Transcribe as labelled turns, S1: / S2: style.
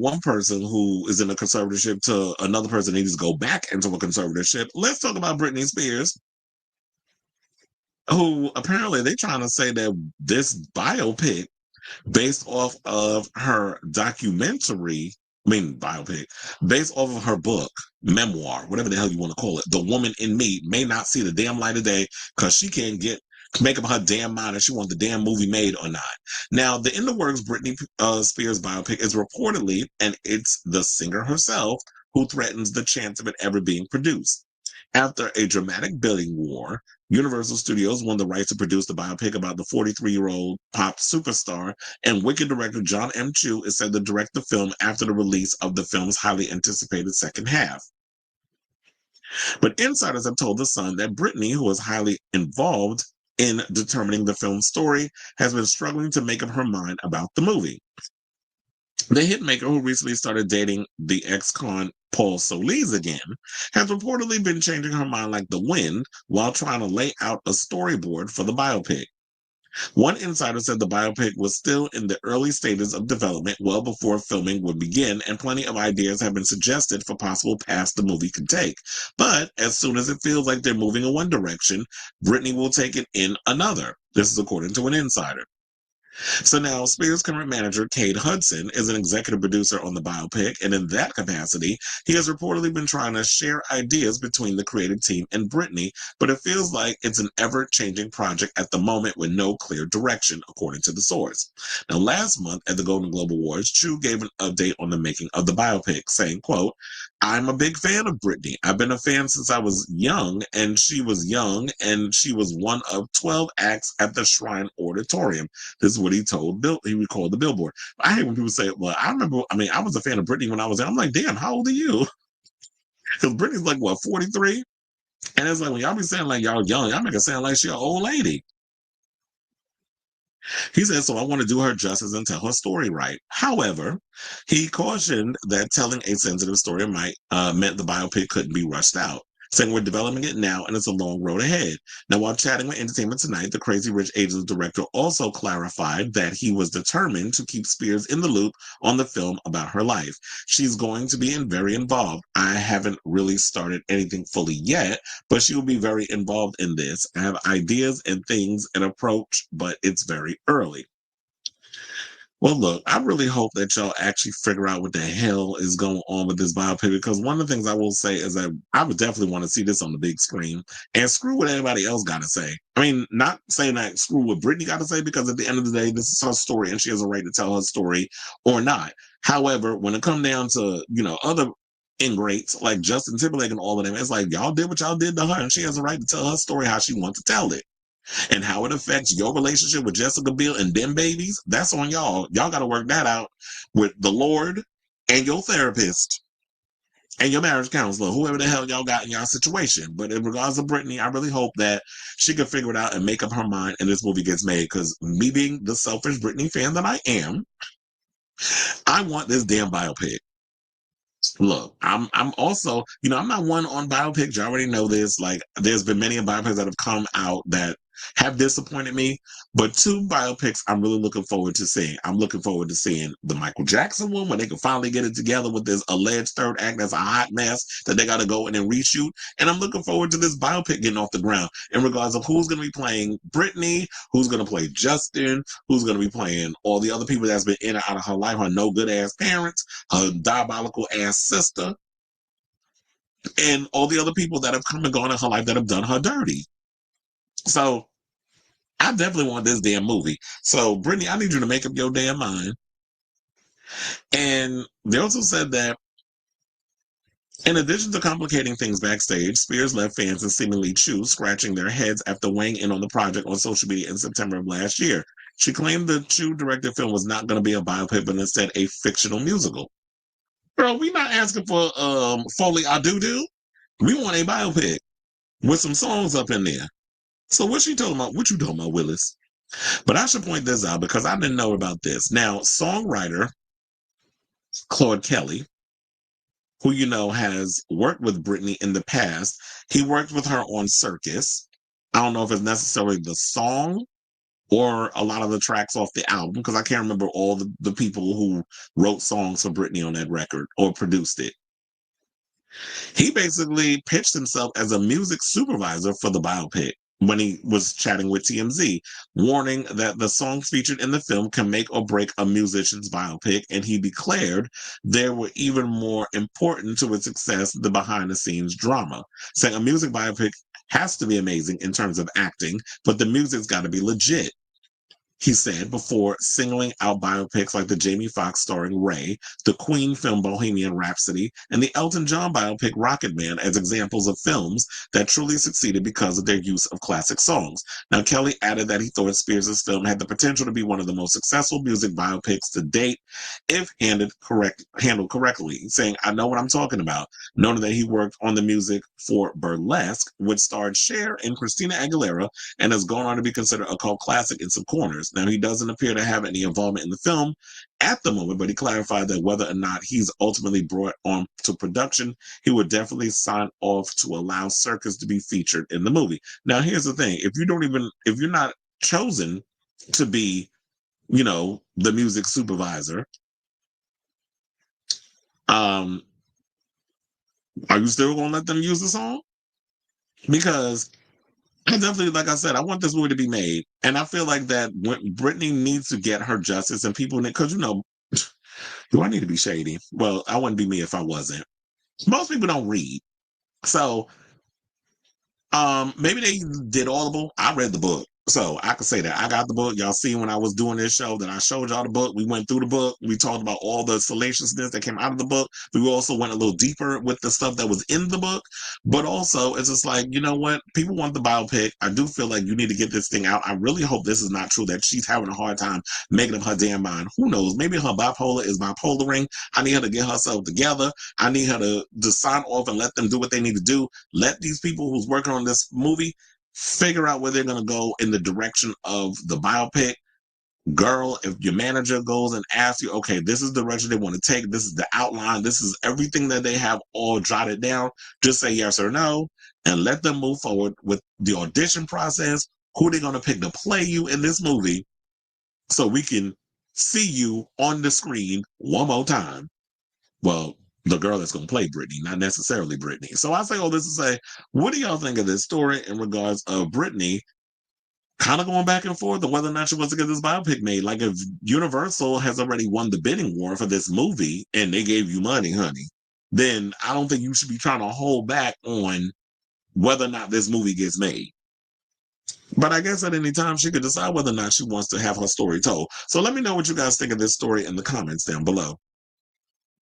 S1: one person who is in a conservatorship to another person needs to go back into a conservatorship. Let's talk about Britney Spears, who apparently they're trying to say that this biopic based off of her biopic, based off of her book, memoir, whatever the hell you want to call it, The Woman in Me, may not see the damn light of day because she can't make up her damn mind if she wants the damn movie made or not. Now, the In the Works Britney Spears biopic is reportedly, and it's the singer herself who threatens the chance of it ever being produced. After a dramatic bidding war, Universal Studios won the rights to produce the biopic about the 43-year-old pop superstar, and Wicked director John M. Chu is said to direct the film after the release of the film's highly anticipated second half. But insiders have told The Sun that Britney, who is highly involved in determining the film's story, has been struggling to make up her mind about the movie. The hitmaker, who recently started dating the ex-con Paul Solis again, has reportedly been changing her mind like the wind while trying to lay out a storyboard for the biopic. One insider said the biopic was still in the early stages of development well before filming would begin, and plenty of ideas have been suggested for possible paths the movie could take. But as soon as it feels like they're moving in one direction, Britney will take it in another. This is according to an insider. So now Spears' current manager, Cade Hudson, is an executive producer on the biopic, and in that capacity, he has reportedly been trying to share ideas between the creative team and Britney, but it feels like it's an ever-changing project at the moment with no clear direction, according to the source. Now, last month at the Golden Globe Awards, Chu gave an update on the making of the biopic, saying, quote, "I'm a big fan of Britney. I've been a fan since I was young, and she was one of 12 acts at the Shrine Auditorium." This is what he told Bill. He recalled the Billboard. I hate when people say, "Well, I remember. I mean, I was a fan of Britney when I was there." I'm like, "Damn, how old are you?" Because Britney's like what, 43, and it's like when y'all be saying like y'all young, y'all make it sound like she an old lady. He said, "So I want to do her justice and tell her story right." However, he cautioned that telling a sensitive story might meant the biopic couldn't be rushed out, saying we're developing it now and it's a long road ahead. Now, while chatting with Entertainment Tonight, the Crazy Rich Asians director also clarified that he was determined to keep Spears in the loop on the film about her life. "She's going to be very involved. I haven't really started anything fully yet, but she will be very involved in this. I have ideas and things and approach, but it's very early." Well, look, I really hope that y'all actually figure out what the hell is going on with this biopic, because one of the things I will say is that I would definitely want to see this on the big screen, and screw what anybody else got to say. I mean, not saying that screw what Britney got to say, because at the end of the day, this is her story and she has a right to tell her story or not. However, when it comes down to, other ingrates like Justin Timberlake and all of them, it's like y'all did what y'all did to her and she has a right to tell her story how she wants to tell it. And how it affects your relationship with Jessica Biel and them babies, that's on y'all. Y'all got to work that out with the Lord and your therapist and your marriage counselor, whoever the hell y'all got in y'all situation. But in regards to Britney, I really hope that she can figure it out and make up her mind and this movie gets made. Because me being the selfish Britney fan that I am, I want this damn biopic. Look, I'm also, I'm not one on biopics. You already know this. Like, there's been many biopics that have come out that have disappointed me, but two biopics I'm really looking forward to seeing. I'm looking forward to seeing the Michael Jackson one when they can finally get it together with this alleged third act that's a hot mess that they got to go in and reshoot. And I'm looking forward to this biopic getting off the ground in regards of who's going to be playing Britney, who's going to play Justin, who's going to be playing all the other people that's been in and out of her life, her no good ass parents, her diabolical ass sister, and all the other people that have come and gone in her life that have done her dirty. So I definitely want this damn movie. So Brittany, I need you to make up your damn mind. And they also said that in addition to complicating things backstage, Spears left fans and seemingly Chu scratching their heads after weighing in on the project on social media in September of last year. She claimed the Chu directed film was not going to be a biopic, but instead a fictional musical. Girl, we not asking for Foley I Do. We want a biopic with some songs up in there. So what she talking about? What you talking about, Willis? But I should point this out because I didn't know about this. Now, songwriter Claude Kelly, who has worked with Britney in the past, he worked with her on Circus. I don't know if it's necessarily the song or a lot of the tracks off the album, because I can't remember all the people who wrote songs for Britney on that record or produced it. He basically pitched himself as a music supervisor for the biopic when he was chatting with TMZ, warning that the songs featured in the film can make or break a musician's biopic, and he declared they were even more important to its success than behind the scenes drama, saying a music biopic has to be amazing in terms of acting, but the music's got to be legit. He said, before singling out biopics like the Jamie Foxx starring Ray, the Queen film Bohemian Rhapsody, and the Elton John biopic Rocket Man as examples of films that truly succeeded because of their use of classic songs. Now, Kelly added that he thought Spears' film had the potential to be one of the most successful music biopics to date if handled correctly, saying, I know what I'm talking about, noting that he worked on the music for Burlesque, which starred Cher and Christina Aguilera, and has gone on to be considered a cult classic in some corners. Now, he doesn't appear to have any involvement in the film at the moment, but he clarified that whether or not he's ultimately brought on to production, he would definitely sign off to allow Circus to be featured in the movie. Now, here's the thing. If you're not chosen to be, the music supervisor, are you still going to let them use the song? Because I definitely, like I said, I want this movie to be made, and I feel like that when Britney needs to get her justice, and people, because do I need to be shady? Well, I wouldn't be me if I wasn't. Most people don't read, so maybe they did Audible. I read the book, so I could say that I got the book. Y'all see when I was doing this show that I showed y'all the book. We went through the book. We talked about all the salaciousness that came out of the book. We also went a little deeper with the stuff that was in the book. But also, it's just like, you know what? People want the biopic. I do feel like you need to get this thing out. I really hope this is not true, that she's having a hard time making up her damn mind. Who knows? Maybe her bipolar is bipolaring. I need her to get herself together. I need her to sign off and let them do what they need to do. Let these people who's working on this movie figure out where they're going to go in the direction of the biopic. Girl, if your manager goes and asks you, okay, this is the direction they want to take, this is the outline, this is everything that they have all jotted down, just say yes or no and let them move forward with the audition process, who they're going to pick to play you in this movie, so we can see you on the screen one more time. Well, the girl that's going to play Britney, not necessarily Britney. So I say all this to say, what do y'all think of this story in regards of Britney kind of going back and forth on whether or not she wants to get this biopic made? Like, if Universal has already won the bidding war for this movie and they gave you money, honey, then I don't think you should be trying to hold back on whether or not this movie gets made. But I guess at any time she could decide whether or not she wants to have her story told. So let me know what you guys think of this story in the comments down below.